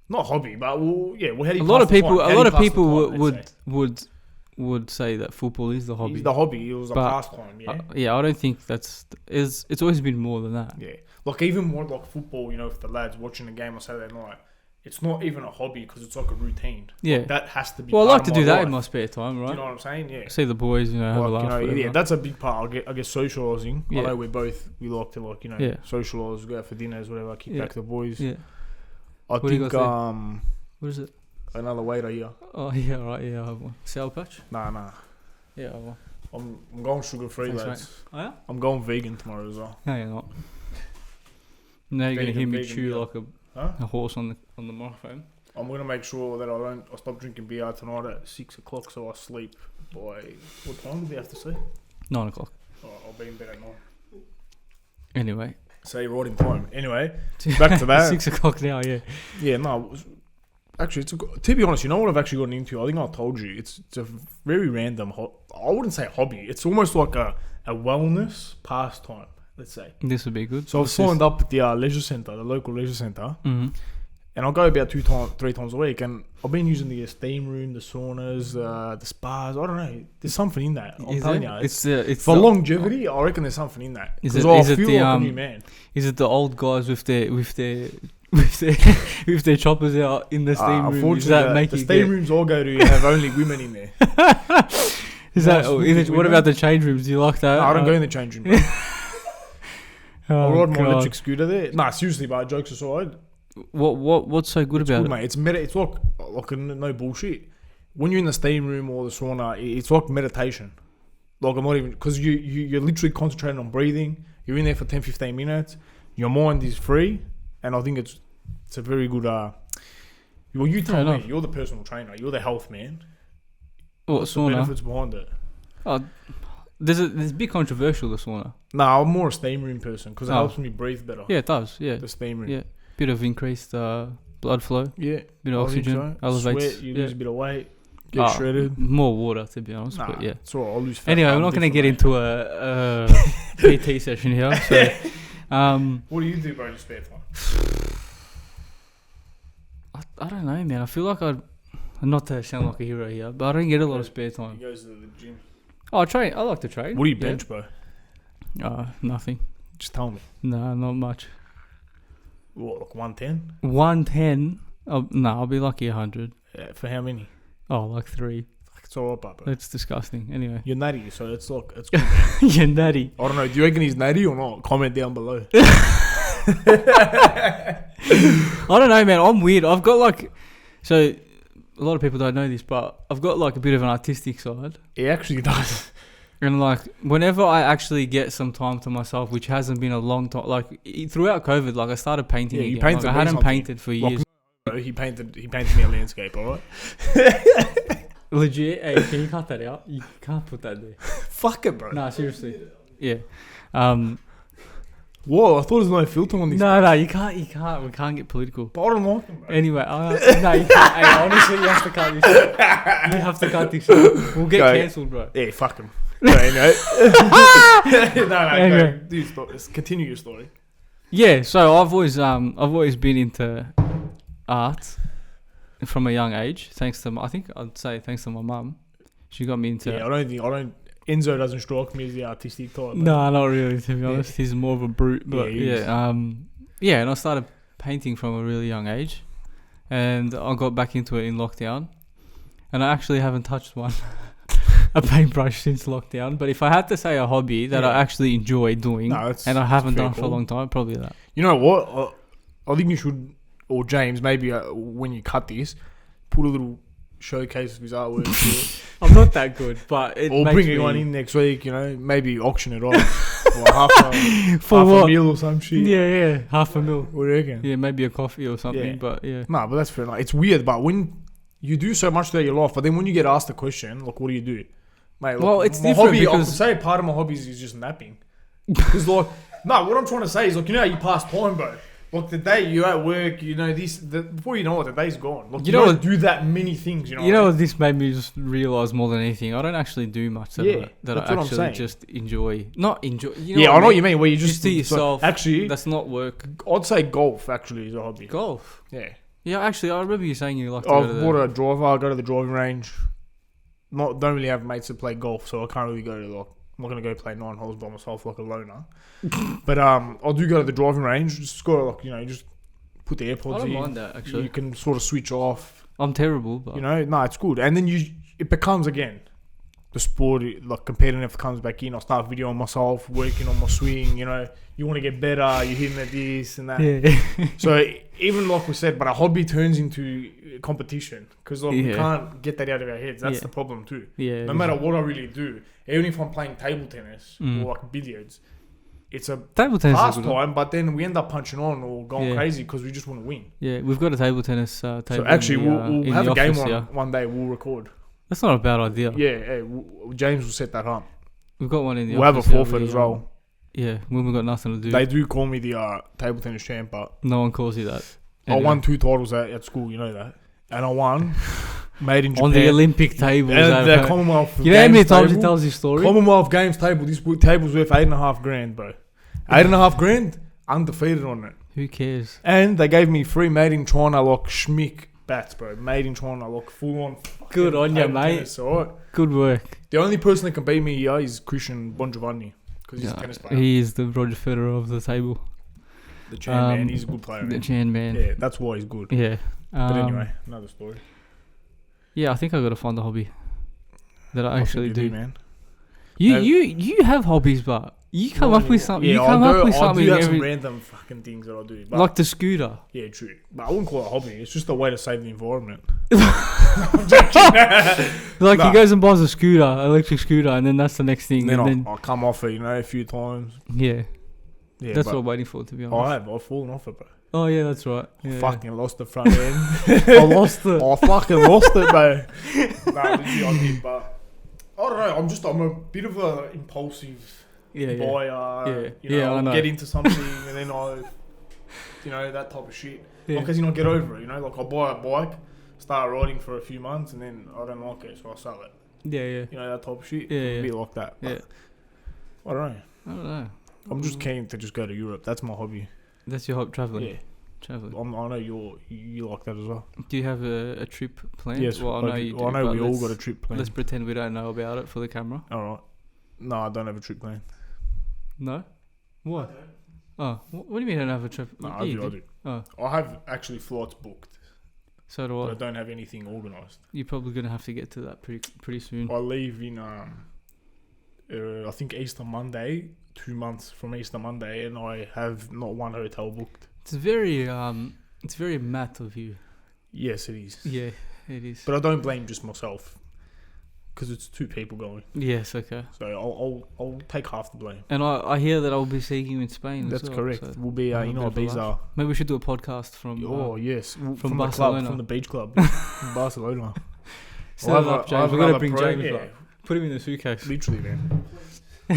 Not hobby, but well, yeah. Well, how do you A lot pass of the people. time? A How lot do of you pass the people time, let's say? would say that football is the hobby. It's the hobby. It was a But, pastime, yeah. Yeah, I don't think it's always been more than that. Yeah, like even more like football. You know, with the lads watching the game on Saturday night, it's not even a hobby because it's like a routine. Yeah. Like, that has to be. Well, I part like to of do my that life. in my spare time, right? Do you know what I'm saying? Yeah. See the boys, have a laugh. Yeah, that's a big part. I guess socialising. Yeah. I know we like to Yeah. socialise, go out for dinners, whatever. Kick back to the boys. Yeah. I What do you think got What is it? another waiter here. Oh, yeah, right, yeah, I have one. Sour Patch? Nah. Yeah, I have one. I'm going sugar free, Thanks, lads. mate. Oh, yeah? I'm going vegan tomorrow as well. No, you're not. Now you're going to hear me Vegan chew beer. like a horse on the microphone. I'm gonna make sure that I stop drinking beer tonight at 6 o'clock, so I sleep by what time do we have to say? 9 o'clock. Oh, I'll be in bed at 9. Anyway. So you're right in time. Anyway, back to that. 6 o'clock now, yeah. Yeah, no. Actually, to be honest, you know what I've actually gotten into? I think I told you. It's a very random. I wouldn't say hobby. It's almost like a wellness pastime. Let's say. This would be good. So I've signed up at the leisure centre, the local leisure centre, Mm-hmm. and I'll go about 3 times a week. And I've been using the steam room, the saunas, the spas. I don't know. There's something in that. I'm telling you, It's for longevity. I reckon there's something in that. Is Because it- I is it feel the, like a new man. Is it the old guys with their choppers out in the steam room? Unfortunately, Is that make the you steam rooms I go to have only women in there. Is that? Nice Oh, looking what women. about the change rooms? Do you like that? No, I don't go in the change room. Bro. I Oh, ride my God. electric scooter there. Nah, seriously, but jokes aside, What's so good it's about good, it? mate. It's like no bullshit. When you're in the steam room or the sauna, it's like meditation. Like I'm not even because you're literally concentrating on breathing. You're in there for 10-15 minutes. Your mind is free, and I think it's a very good. Well, you tell me. You're the personal trainer. You're the health man. What's the sauna? benefits behind it? Oh, there's a bit controversial, the sauna. Nah, I'm more a steam room person because it helps me breathe better. Yeah, it does. Yeah, The steam room. yeah. Bit of increased blood flow. Yeah. Bit of I think oxygen. so. Elevates. Sweat, you yeah. lose a bit of weight. Get shredded. More water, to be honest. Nah, But yeah. it's alright. I'll lose fat. Anyway, I'm we're not going to different, get mate. into a PT session here. So, What do you do, bro, in your spare time? I don't know, man. I feel like not to sound like a hero here, but I don't get a lot of spare He time. goes to the gym. Oh, I train. I like to train. What do you bench, bro? Nothing. Just tell me. No, not much. What, like 110? 110. I'll be lucky 100. Yeah, for how many? Oh, like 3. It's alright, bro. That's disgusting. Anyway. You're natty, so it's like it's good. You're natty. I don't know. Do you reckon he's natty or not? Comment down below. I don't know, man. I'm weird. I've got like, so a lot of people don't know this, but I've got like a bit of an artistic side. He actually does. And like, whenever I actually get some time to myself, which hasn't been a long time, like throughout COVID, like I started painting Yeah, you again. painted Like, I me hadn't something. painted for Like, years. Bro, he painted me a landscape, alright? Legit. Hey, can you cut that out? You can't put that there. Fuck it, bro. Nah, seriously. Yeah. Whoa, I thought there was no filter on this. No, you can't. We can't get political. But I don't like him, bro. Anyway, no, you can't. Hey, honestly, you have to cut this out. You have to cut this out. We'll get Go. cancelled, bro. Yeah, fuck him. No, anyway. Anyway. Go. Do your story. Continue your story. Yeah, so I've always been into art from a young age. Thanks to I'd say thanks to my mum. She got me into. Yeah, Enzo doesn't strike me as the artistic type. No, not really. To be honest, he's more of a brute. But Yeah, yeah, and I started painting from a really young age, and I got back into it in lockdown, and I actually haven't touched a paintbrush since lockdown. But if I had to say a hobby that I actually enjoy doing, and I haven't done for a long time, probably that. You know what? I think you should, or James, maybe when you cut this, put a little showcase of his artwork. I'm not that good, but it or makes bring me one in next week. You know, maybe auction it off, or half for a what? meal or some shit. Yeah, $500,000. What do you reckon? Yeah, maybe a coffee or something. Yeah. But yeah, Nah, but that's fair enough. It's weird, but when you do so much throughout your life, but then when you get asked a question, like, what do you do? Mate, like, well, it's my different hobby, I could because say part of my hobbies is just napping. Because like, no, what I'm trying to say is like, you know how you pass time, bro. Like the day you're at work, you know before you know it, the day's gone. Like, you know don't what- do that many things. You know. you know what this made me just realize more than anything. I don't actually do much that Yeah, I that's what I'm actually saying. just enjoy. Not enjoy. You know Yeah, what I know what you mean. Where you Just to yourself. Actually, That's not work. I'd say golf actually is a hobby. Golf. Yeah. Yeah, actually, I remember you saying you like to go to I've the. bought a driver. I go to the driving range. Don't really have mates that play golf, so I can't really go to like. I'm not gonna go play 9 holes by myself like a loner. But I do go to the driving range. Just got like just put the AirPods I don't in. mind that actually. You can sort of switch off. I'm terrible, but You know, no, it's good. And then it becomes again the sport, like competitive comes back in. I start videoing myself, working on my swing. You know, you want to get better. You're hitting at this and that. yeah. So even like we said, but a hobby turns into competition because like we can't get that out of our heads. That's the problem too. Yeah. No matter what I really do, even if I'm playing table tennis or like billiards, it's a table tennis pastime. But then we end up punching on or going crazy because we just want to win. Yeah, we've got a table tennis table. So actually, we'll have a game office, on one day. We'll record. That's not a bad idea. Yeah, James will set that up. We've got one in the We'll have office. a forfeit as well. Yeah, when we've got nothing to do. They do call me the table tennis champ, but No one calls you that. I won 2 titles at school, you know that. And I won made in Japan. On the Olympic tables. And the Commonwealth you know how many Games times he table? tells his story? Commonwealth Games table, this table's worth $8,500, bro. $8,500, undefeated on it. Who cares? And they gave me 3 made in China, like schmick bats, bro. Made in China, like full on. Good on you, mate. Tennis, alright. Good work. The only person that can beat me here is Christian Bongiovanni, because he's a tennis player. He is the Roger Federer of the table. The Chan man, he's a good player. The Man. Chan man. Yeah, that's why he's good. Yeah. But anyway, another story. Yeah, I think I got to find a hobby that I actually do. Man. You have hobbies, but you come up with something. Yeah, you come up with something I do have some every, random fucking things that I do. But like the scooter. yeah, true. But I wouldn't call it a hobby. It's just a way to save the environment. I'm joking. Like he goes and buys a scooter, electric scooter, and then that's the next thing. Then, and then I'll come off it, you know, a few times. yeah, Yeah, that's what I'm waiting for, to be honest. I've fallen off it, bro. Oh yeah, that's right. Yeah, Fucking lost the front end. I lost it. I fucking lost it, bro. Nah, legit, I did, but I don't know. I'm a bit of an impulsive buyer. You know, I know. I'll get into something and then you know, that type of shit. Yeah. Because I get over it, you know. Like I'll buy a bike, start riding for a few months, and then I don't like it, so I'll sell it. Yeah, yeah. You know, that type of shit. Yeah, A yeah. bit like that. But Yeah. I don't know. I don't know. I'm just keen to just go to Europe. That's my hobby. That's your hope, traveling. Yeah. Traveling. I know you like that as well. Do you have a trip planned? Yes. Well, I know you do. I know but we all let's- got a trip planned. Let's pretend we don't know about it for the camera. All right. No, I don't have a trip planned. No. What? Oh, what do you mean I don't have a trip? No, Yeah, I you do. Oh, I have actually flights booked, so do but I I. don't have anything organised. You're probably gonna have to get to that pretty soon. I leave in I think Easter Monday, 2 months from Easter Monday, and I have not one hotel booked. It's very Matt of you. Yes, it is. Yeah, it is. But I don't blame just myself, because it's 2 people going. Yes, okay. So I'll take half the blame. And I hear that I'll be seeing you in Spain. That's as well, correct. so We'll be have a in bit of a Ibiza. laugh. Maybe we should do a podcast from. Yes, from the club, Barcelona. from the beach club, in Barcelona. Set it up, James. We're gonna bring James. Yeah, Up. Put him in the suitcase. literally, man. You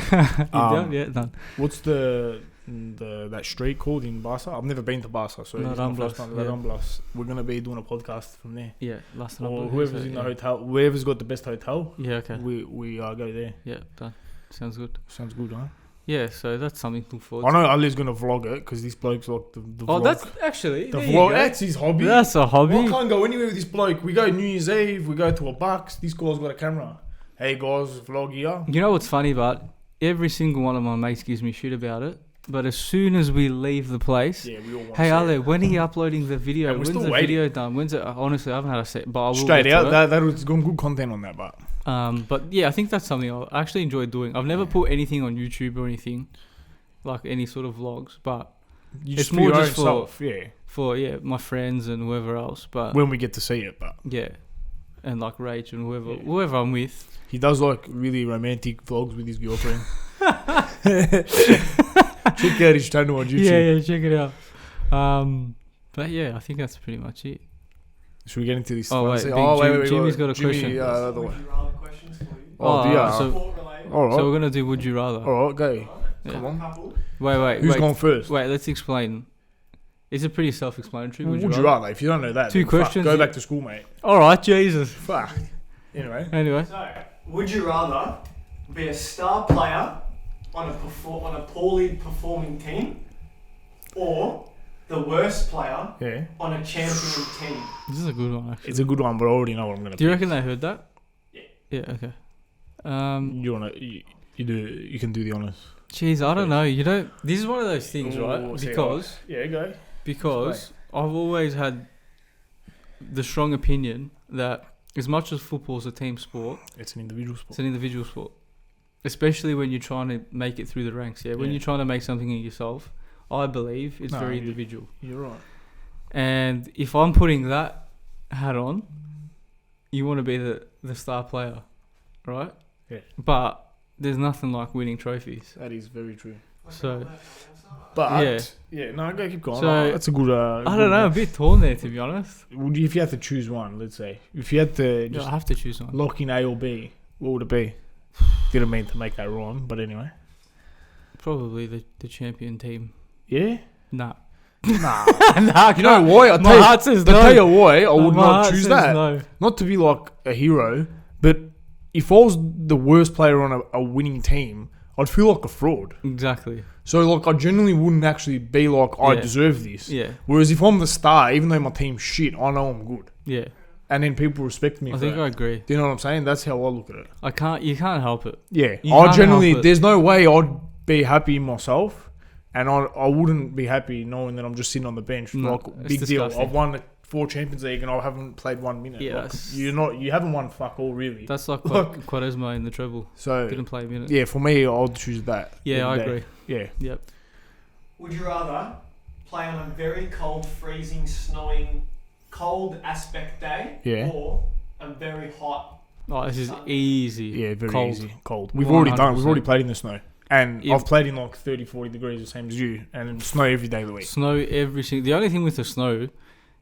down? Yeah, done. What's that street called in Barca? I've never been to Barca, so La it's my Ramblas, first time. La yeah. Ramblas. We're gonna be doing a podcast from there. Yeah, last Or night. whoever's in the hotel, whoever's got the best hotel, Yeah, okay. we go there. Yeah, done. Sounds good. Sounds good, huh? Yeah, so that's something to look forward I to. know Ali's gonna vlog it because this bloke's like the Oh, vlog. that's actually the there you vlog. go. That's his hobby. That's a hobby. I can't go anywhere with this bloke. We go New Year's Eve. We go to a Bucks. This guy's got a camera. Hey guys, vlog here. You know what's funny about every single one of my mates gives me shit about it, but as soon as we leave the place, Yeah, we all want hey to see Ale, it. when are you uploading the video? And we're When's still the waiting. video done? When's it? Honestly, I haven't had a set, but I will Straight get to out. it. That was good content on that, but But yeah, I think that's something I actually enjoy doing. I've never put anything on YouTube or anything, like any sort of vlogs, but you It's just more more your just own for- self. Yeah, for my friends and whoever else. But when we get to see it, but yeah, and like Rach and Yeah. whoever I'm with. he does like really romantic vlogs with his girlfriend. Check out his channel on YouTube. Yeah, check it out. But yeah, I think that's pretty much it. Should we get into this? Oh, one? wait, Say- Big Jimmy's got a question. The other Would one. you rather questions for you? Oh, dear. so- Sport related. All right. So we're gonna do Would You Rather. All right, go. Yeah. Come on. Couple. Wait, Who's going first? Wait, let's explain. Is it pretty self-explanatory? Would you rather? If you don't know that, Two then fuck, questions, Go you- back to school, mate. All right, Jesus. Fuck. Anyway. Anyway, So, would you rather be a star player on a poorly performing team, or the worst player Yeah. on a champion team? this is a good one. Actually. It's a good one, but I already know what I'm gonna. Do you pick. reckon they heard that? Yeah. Yeah. Okay. You wanna? You do. You can do the honors. Jeez, I don't know. You know, this is one of those things, right? Ooh, see, Because Yeah, go. because I've always had the strong opinion that as much as football is a team sport, It's an individual sport. it's an individual sport. Especially when you're trying to make it through the ranks. Yeah, when Yeah. you're trying to make something of yourself, I believe it's No, very you- individual. You're right. And if I'm putting that hat on, you want to be the star player, right? Yeah. But there's nothing like winning trophies. That is very true. So, But no, go keep going. So, That's a good. I don't know, a bit torn there, to be honest. If you had to choose one, let's say, if you had to Yeah, just I have to choose one. lock in A or B, what would it be? Didn't mean to make that wrong, but anyway. Probably the champion team. Yeah. Nah. Nah. Nah, You know why? my heart says no. I tell you why I would My not heart choose says that. No. Not to be like a hero, but if I was the worst player on a winning team, I'd feel like a fraud. Exactly. So like I genuinely wouldn't actually be like I Yeah. deserve this. Yeah. Whereas if I'm the star, even though my team's shit, I know I'm good, Yeah. and then people respect me. I for think that. I agree. Do you know what I'm saying? That's how I look at it. You can't help it. Yeah, You I can't generally help it. there's no way I'd be happy in myself, and I wouldn't be happy knowing that I'm just sitting on the bench. No, Like it's big deal. disgusting. I've won 4 Champions League and I haven't played 1 minute. Yeah, Like, that's- you haven't won fuck all really. That's like Look. Quaresma in the treble. So Didn't play a minute. yeah, for me, I'll choose that. Yeah, I every day. agree. Yeah, Yep. Would you rather play on a very cold, freezing, snowing, cold aspect day, Yeah. or a very hot? Oh, this is Sunday. easy. yeah, very Cold. easy. Cold. We've already done. We've 100%. already played in the snow, and Yeah. I've played in like 30, 40 degrees, the same as you, and in snow every day of the week. Snow every single. The only thing with the snow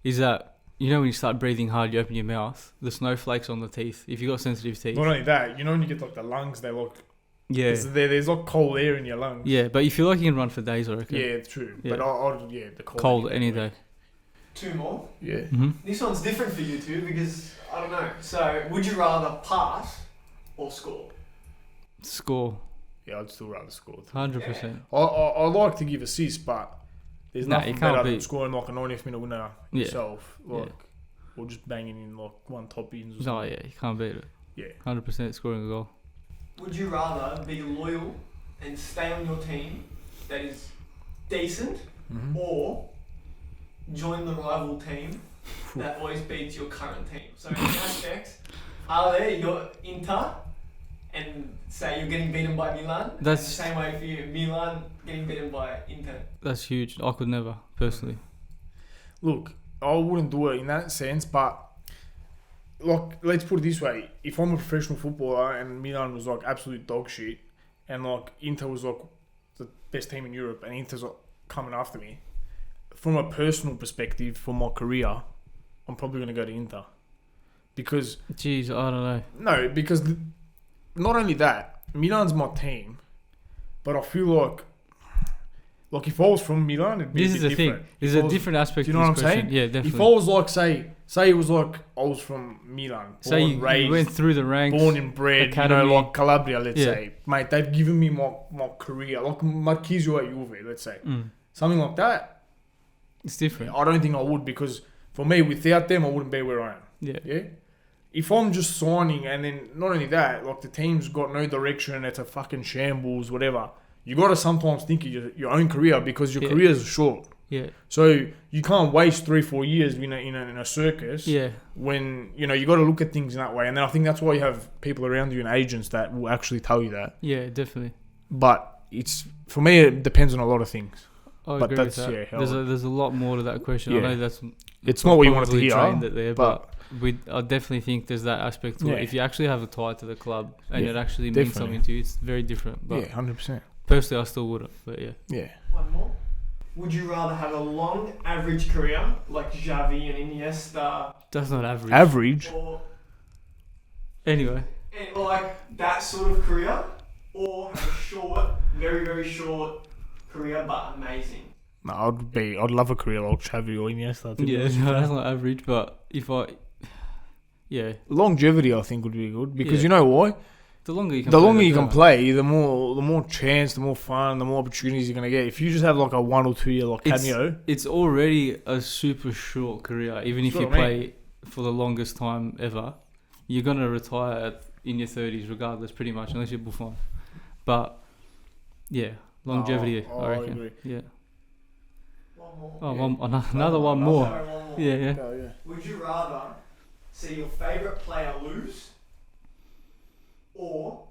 is that you know when you start breathing hard, you open your mouth. The snowflakes on the teeth. If you got sensitive teeth. Not only that, you know when you get like the lungs, they like Yeah. there's like cold air in your lungs. Yeah, but you feel like you can run for days, I reckon. Yeah, it's true. Yeah. But I'd the cold. Cold any day. 2 more. Yeah. Mm-hmm. This one's different for you two because I don't know. So, would you rather pass or score? Score. Yeah, I'd still rather score. 100%. I like to give assists, but there's Nah, nothing you can't better than beat- scoring like a 90th minute winner Yeah. yourself. Yeah. Like, or just banging in like one top ins or No, something. yeah, you can't beat it. Yeah. 100% scoring a goal. Would you rather be loyal and stay on your team that is decent, Mhm. or join the rival team that always beats your current team? So in aspects, are there your Inter and say you're getting beaten by Milan? That's- and the same way for you, Milan getting beaten by Inter. That's huge. I could never, personally. Look, I wouldn't do it in that sense, but like, let's put it this way: if I'm a professional footballer and Milan was like absolute dog shit, and like Inter was like the best team in Europe, and Inter's like coming after me, from a personal perspective, for my career, I'm probably gonna go to Inter, because Jeez, I don't know. no, because not only that, Milan's my team, but I feel like if I was from Milan, it'd be This a is bit the different. thing. There's If I a was- different aspect do you to know this what I'm question. Yeah, definitely. If I was like, say it was like I was from Milan, Say born, you raised, went through the ranks. born and bred, academy. like Calabria, let's Yeah. say, mate, they've given me my career, like Marquisio at Juve, let's say, something like that. It's different. I don't think I would, because for me, without them, I wouldn't be where I am. Yeah. Yeah. If I'm just signing, and then not only that, like the team's got no direction, it's a fucking shambles, whatever. You got to sometimes think of your own career, because your Yeah. career is short. Yeah. So you can't waste 3-4 years in a circus. Yeah. When you got to look at things in that way, and then I think that's why you have people around you and agents that will actually tell you that. Yeah, definitely. But it's, for me, it depends on a lot of things. I But agree with that's- that. yeah, how- there's a lot more to that question. I Yeah. know that's It's not what you wanted to probably hear, trained it there, but I definitely think there's that aspect to Yeah. it. If you actually have a tie to the club and Yeah, it actually means definitely. something to you, it's very different. But yeah, 100%. personally, I still wouldn't. But yeah. Yeah. One more. Would you rather have a long average career like Xavi and Iniesta, That's not average. Average. or Anyway. like that sort of career, or have a short, very very short career but amazing? No, I'd love a career like Xavi or Iniesta. to be Yeah, honest. no, that's not average. But if I, yeah, Longevity, I think, would be good, because Yeah. you know why? the longer you can, The play, longer the you can better. play, the more chance, the more fun, the more opportunities you're gonna get. If you just have like a 1 or 2 year like It's- cameo, It's already a super short career. Even if That's you what I mean. play for the longest time ever, you're gonna retire in your 30s regardless, pretty much, unless you're Buffon. But yeah, longevity, Oh, I reckon. agree. Yeah. One more. Oh, another one more. Sorry, one more. Yeah. Oh, yeah. Would you rather see your favourite player lose or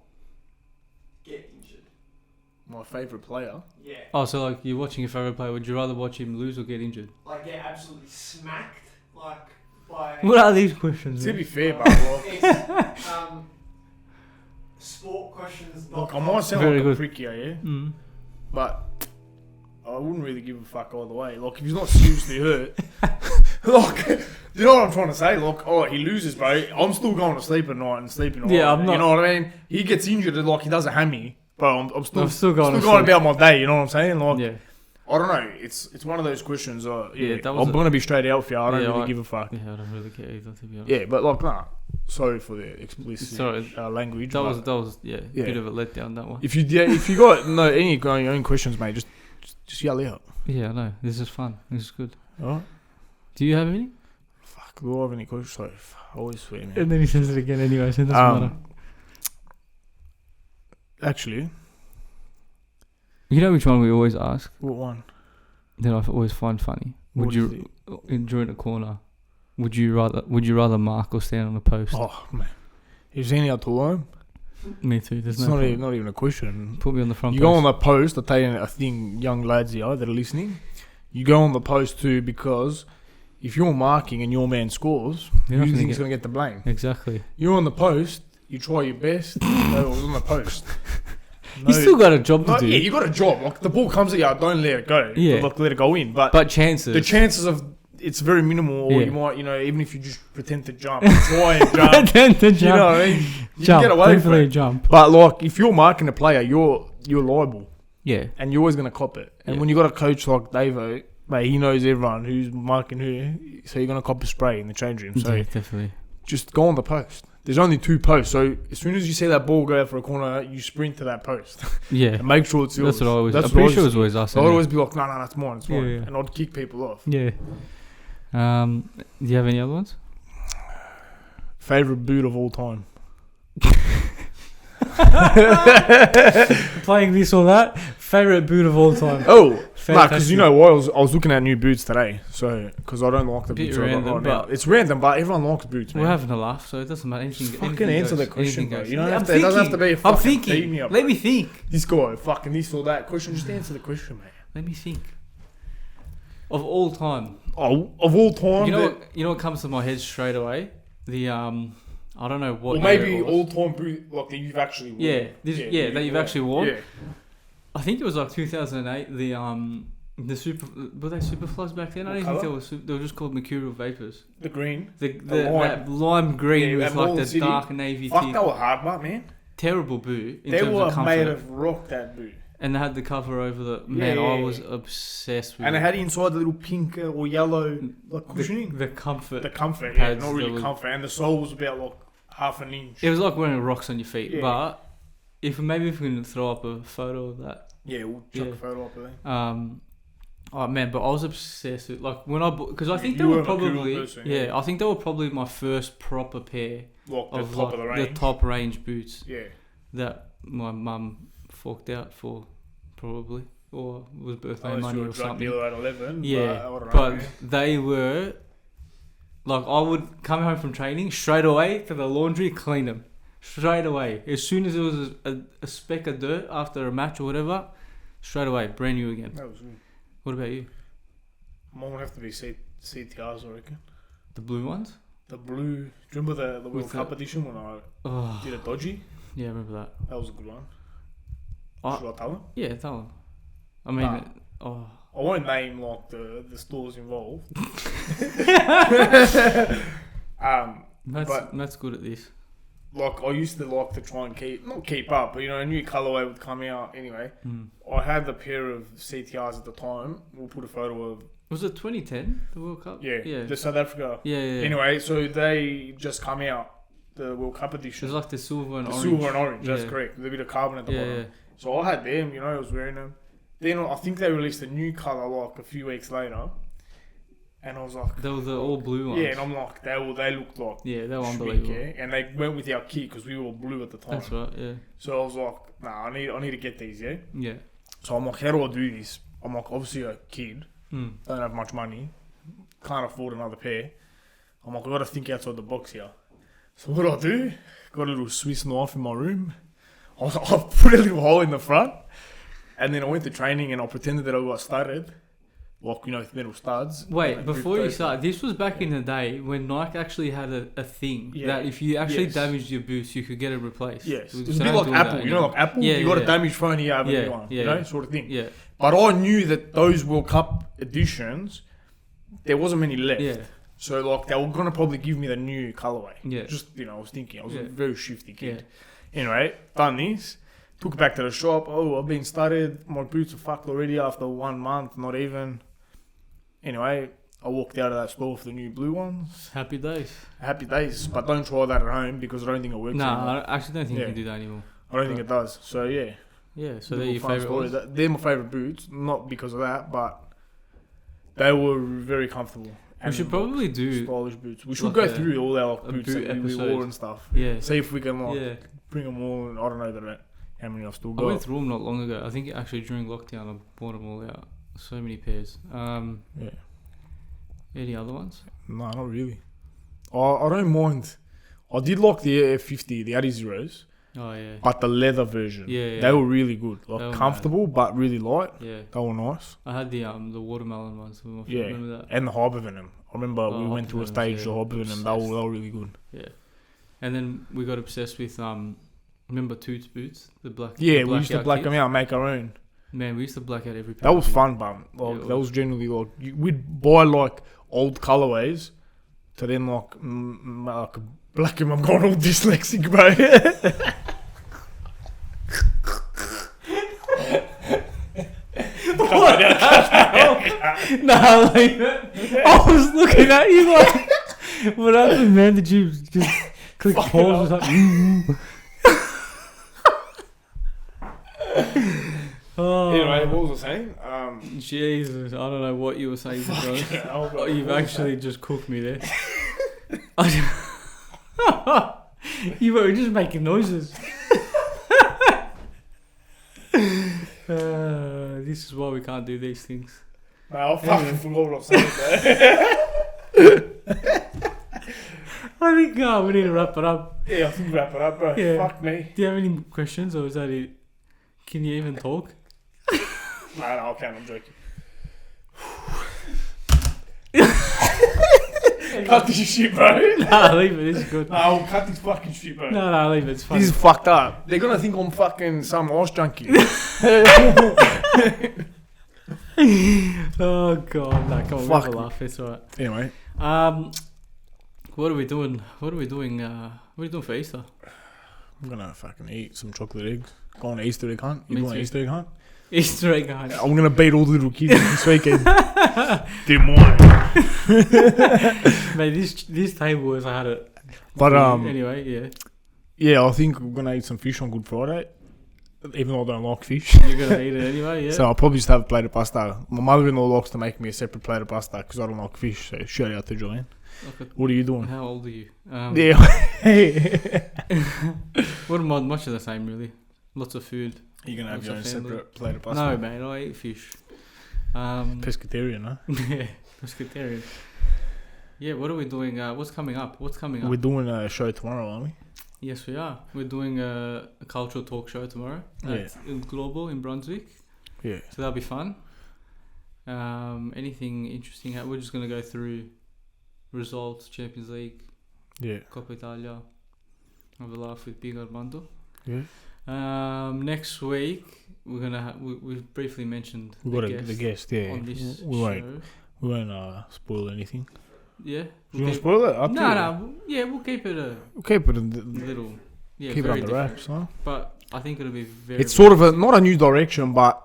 get injured? My favourite player. Yeah. Oh, so like you're watching your favorite player. Would you rather watch him lose or get injured? Like get absolutely smacked, like by. What are these questions? To man? be fair, but like, It's sport questions. look, I might sound Very like good. a prick here, yeah, Mm. but I wouldn't really give a fuck either way. Like, if he's not seriously hurt, like, you know what I'm trying to say? Like, oh, he loses, bro. I'm still going to sleep at night and sleeping. All Yeah, right. I'm not- You know what I mean? He gets injured, like he does a hammy, but I'm still going to going sleep. about my day. You know what I'm saying? Like, Yeah. I don't know. It's one of those questions. Yeah, that was I'm gonna be straight out for you. I don't Yeah, really I- give a fuck. Yeah, I don't really care either, to be honest. Yeah, but like, nah. Sorry for the explicit Sorry. language. That but was yeah, Yeah. bit of a letdown, that one. if you got any your own questions, mate, just yell out. Yeah, I know. This is fun. This is good. All right. Do you have any? Fuck. Do I have any questions? Sorry, I always swear, man. And then he says it again anyway, so it doesn't matter. Actually, You know which one we always ask? what one? That I always find funny. What Would is you during a corner? Would you rather mark or stand on a post? Oh man, you've seen it too long. Me too. There's It's no not point. even a question. Put me on the front. You go on the post. I tell you a thing, young lads here that are listening. You go on the post too because if you're marking and your man scores, You're who not do you gonna think is get- going to get the blame? Exactly. You're on the post. You try your best. No, it was on the post. No, You still got a job to no, do. yeah, you got a job. Like the ball comes at you, don't let it go. Yeah. Like, let it go in. But but chances. the chances of it's very minimal, or Yeah. you might, even if you just pretend to jump, try and jump. Pretend to You know jump. what I mean? You Jump. can get away from Definitely it. jump. But like, if you're marking a player, you're liable, Yeah. and you're always gonna cop it. And Yeah. when you got a coach like Davo, mate, he knows everyone who's marking who, so you're gonna cop a spray in the change room. So Yeah, definitely. just go on the post. There's only 2 posts, so as soon as you see that ball go out for a corner, you sprint to that post Yeah. and make sure it's yours. That's what I always. That's I'm what pretty I sure it used was always us. So I'd anyway. always be like, no, that's mine, it's mine, Yeah, yeah. and I'd kick people off. Yeah. Do you have any other ones? Favorite boot of all time. Playing this or that. Favorite boot of all time. Oh, because Fantastic. you know why I was looking at new boots today. So because I don't like the Bit boots I got random, right now. but- It's random, but everyone likes boots, man. We're having a laugh, so it doesn't matter. Anything. Just fucking anything answer goes, the question, anything bro. goes. You don't Yeah, have to. I'm It doesn't have to thinking. be. A I'm fucking beat me thinking. up, Let bro. me think. This guy, fucking this or that question. Just answer the question, man. Let me think. Of all time. Oh, of all time, You know what comes to my head straight away? The I don't know what. or maybe year it was. all time boot like that you've actually worn. Yeah, that you've actually worn. Yeah, I think it was like 2008. The super were they Superflies back then? I What don't think colour? they were just called Mercurial Vapors. the green. The lime. that lime green Yeah, with at like Molten the City. dark navy Fuck, tee. they were hard, but man, Terrible boot in they terms were of comfort. made of rock. That boot. And they had the cover over the man. yeah, I yeah, was yeah. obsessed with And it. it had inside the little pink or yellow like cushioning. the comfort. The comfort, yeah, pads not really that was- comfort, and the sole was about like half an inch. It was like wearing rocks on your feet. Yeah. But if we can throw up a photo of that. Yeah, we'll chuck Yeah. a photo up of that. Oh man, but I was obsessed with like when I because I think You they were were a Mercurial probably person, yeah yeah. I think they were probably my first proper pair Like the of top like of the range. the top range boots Yeah. that my mum forked out for probably or was birthday Unless money you were or a drug something. dealer at 11. Yeah, but, I don't know, but man. they were like I would come home from training straight away to the laundry, clean them straight away. As soon as there was a speck of dirt after a match or whatever, straight away, brand new again. That was good. What about you? Mine would have to be CTRs, I reckon. The blue ones? The blue. Do you remember the World With Cup the- edition when I Oh, did a dodgy? yeah, I remember that. That was a good one. I- Should I tell them? Yeah, that one. I mean, Nah. oh, I won't name like the stores involved. Matt's good at this. Like I used to like to try and not keep up, but a new colorway would come out anyway. Mm. I had the pair of CTRs at the time. We'll put a photo of Was it 2010, the World Cup? Yeah. the South Africa. Yeah. Anyway, so they just come out the World Cup It edition. was like the silver and The orange. silver and orange. That's Yeah. correct. With a bit of carbon at the Yeah, bottom. yeah. So I had them. I was wearing them. Then I think they released a new color like a few weeks later, and I was like, They were the all blue ones. yeah, and I'm like, they looked like. Yeah, they were schmick, unbelievable. yeah? And they went with our kit because we were blue at the time. That's right, yeah. So I was like, nah, I need to get these, yeah. Yeah. So I'm like, how do I do this? I'm like, obviously a kid. Don't have much money. Can't afford another pair. I'm like, I got to think outside the box here. So what do? Got a little Swiss knife in my room. I put a little hole in the front. And then I went to training and I pretended that I got studded. Like, metal studs. Wait, before you start, this was back in the day when Nike actually had a thing that if you actually damaged your boots, you could get it replaced. Yes. It was a bit like Apple. Like Apple, you got a damaged phone, you have a new one. Sort of thing. Yeah. But I knew that those World Cup editions, there wasn't many left. Yeah. So, like, they were going to probably give me the new colourway. Yeah. Just, I was thinking. I was a very shifty kid. Yeah. Anyway, done this. Took it back to the shop. Oh, I've been studded. My boots are fucked already after 1 month, not even. Anyway, I walked out of that store for the new blue ones. Happy days. Happy days. But don't try that at home because I don't think it works anymore. I actually don't think you can do that anymore. I don't think it does. So, yeah. Yeah, so they're your favourite ones? They're my favourite boots. Not because of that, but they were very comfortable. We should probably do stylish boots. We should go through all our boots that we wore and stuff. Yeah. See if we can bring them all. I don't know how many I've still got. I went through them not long ago. I think actually during lockdown I bought them all out. So many pairs. Any other ones? No, not really. I don't mind. I did like the F50, the Addy Zeros. Oh yeah. But the leather version. Yeah. They were really good. Like comfortable but really light. Yeah. They were nice. I had the watermelon ones. Remember that? And the Hypervenom. I remember we went through a stage the Hypervenom. They were really good. Yeah. And then we got obsessed with remember Toots boots? The black. Yeah, we used to black them out and make our own. Man, we used to black out every pair. That was fun, but that was generally like we'd buy like old colorways to then like black them. I'm going all dyslexic, bro. What the hell? Nah, like I was looking at you like, what happened, man? Did you just click pause or something? Anyway, what was I saying? Jesus, I don't know what you were saying. You've actually just cooked me there. You were just making noises. This is why we can't do these things. No, I fucking forgot what I was saying there. I think we need to wrap it up. Yeah, I think wrap it up, bro. Yeah. Fuck me. Do you have any questions or is that it? Can you even talk? No, I can't. I'm joking. Cut this shit, bro. Nah, leave it. It's good. No, I'll cut this fucking shit, bro. No, leave it. It's fine. This is fucked up. They're gonna think I'm fucking some horse junkie. Oh god, no, come on, Fuck. have a laugh. It's alright. Anyway, what are we doing? What are we doing for Easter? I'm gonna fucking eat some chocolate eggs. Go on Easter egg hunt. You want an Easter egg hunt? Easter egg hunt. I'm gonna beat all the little kids this weekend. Do more. Mate, this table has had it. But anyway, yeah. Yeah, I think we're gonna eat some fish on Good Friday. Even though I don't like fish. You're gonna eat it anyway, yeah. So I'll probably just have a plate of pasta. My mother-in-law likes to make me a separate plate of pasta because I don't like fish. So shout out to Joanne. Okay. What are you doing? How old are you? Yeah. What am I? Much of the same, really. Lots of food. You're gonna have your own separate plate of pasta? No, man. I eat fish. Pescatarian, huh? Yeah, pescatarian. Yeah. What are we doing? What's coming up? We're doing a show tomorrow, aren't we? Yes, we are. We're doing a cultural talk show tomorrow at Global in Brunswick. Yeah. So that'll be fun. Anything interesting? We're just gonna go through results, Champions League, Coppa Italia. Have a laugh with Big Armando. Yeah. Next week we're gonna we've briefly mentioned the guest. Yeah. On this we show. won't spoil anything. Yeah. You want to spoil it? No. Yeah, we'll keep it a little. Yeah, keep it under wraps, huh? But I think it'll be very. It's sort of not a new direction, but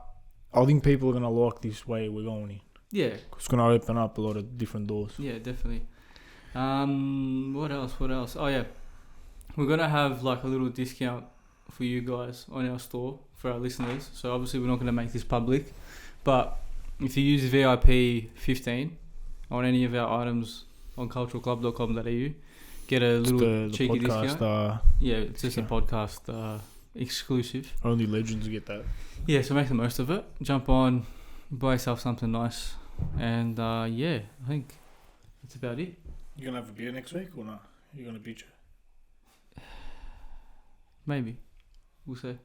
I think people are gonna like this way we're going in. Yeah. It's gonna open up a lot of different doors. Yeah, definitely. What else? Oh yeah, we're gonna have like a little discount for you guys on our store for our listeners. So obviously we're not gonna make this public, but if you use VIP 15 on any of our items on culturalclub.com.au, get a little cheeky podcast, discount. It's just a podcast exclusive. Only legends get that. Yeah, so make the most of it. Jump on, buy yourself something nice. And yeah, I think that's about it. You gonna have a beer next week or not? You gonna beat you? Maybe. We'll see.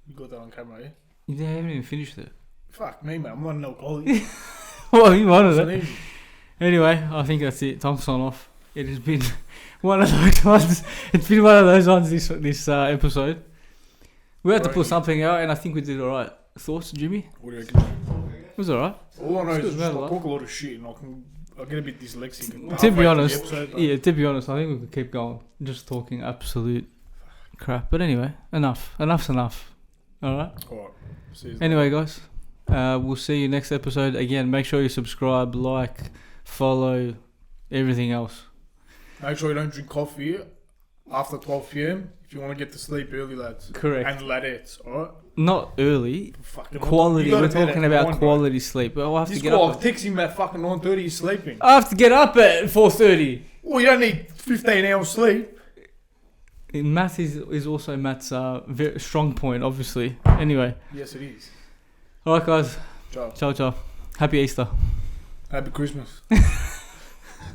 You got that on camera, yeah? You haven't even finished it. Fuck me, man. I'm not an alcoholic. Well, you wanted It's it. easy. Anyway, I think that's it. Time to sign off. It has been one of those ones. It's been one of those ones this episode. We had to put something out, and I think we did all right. Thoughts, Jimmy? What do you reckon? It was all right. All I know is It's just good, I man, talk a lot of shit and I get a bit dyslexic. To be halfway through the honest, episode, but- yeah. To be honest, I think we could keep going, just talking absolute crap. But anyway, enough. Enough's enough. All right. Alright. See you. Anyway, guys, we'll see you next episode. Again, make sure you subscribe, like, follow, everything else. Make sure you don't drink coffee after 12 p.m. if you want to get to sleep early, lads. Correct. And ladettes, alright? Not early. Fucking Quality. you gotta We're do that talking at about 9, quality sleep. But I'll have This to get guy, up. text him at fucking 9:30, he's sleeping. I have to get up at 4:30. Well, you don't need 15 hours sleep. Math is also Matt's very strong point, obviously. Anyway, Yes, it is. all right, guys. Ciao. Ciao, ciao. Happy Easter. Happy Christmas.